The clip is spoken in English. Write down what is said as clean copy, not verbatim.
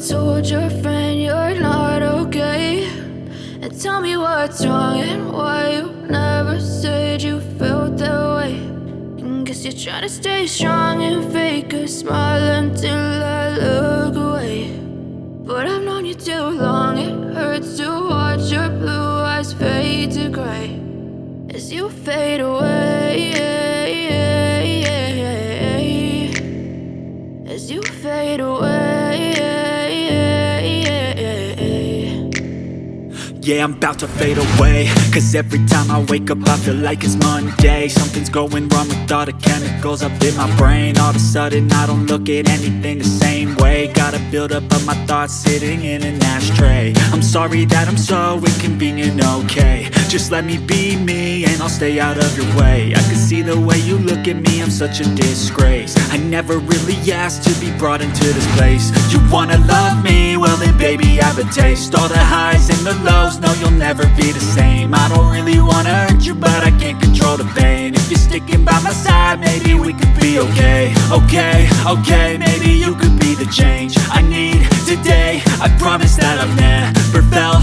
told your friend you're not okay? And tell me what's wrong and why you never said you felt that way. And guess you're trying to stay strong and fake a smile until I look away. But I've known you too long, it hurts to watch your blue eyes fade to gray as you fade away, as you fade away. Yeah, I'm about to fade away, cause every time I wake up I feel like it's Monday. Something's going wrong with all the chemicals up in my brain. All of a sudden I don't look at anything the same way. Gotta build up of my thoughts sitting in an ashtray. I'm sorry that I'm so inconvenient, okay? Just let me be me and I'll stay out of your way. I can see the way you look at me, I'm such a disgrace. I never really asked to be brought into this place. You wanna love me? Well then baby I have a taste. All the highs and the lows, no you'll never be the same. I don't really wanna hurt you but I can't control the pain. If you're sticking by my side maybe we could be okay. Okay, maybe you could be the change I need today. I promise that I've never felt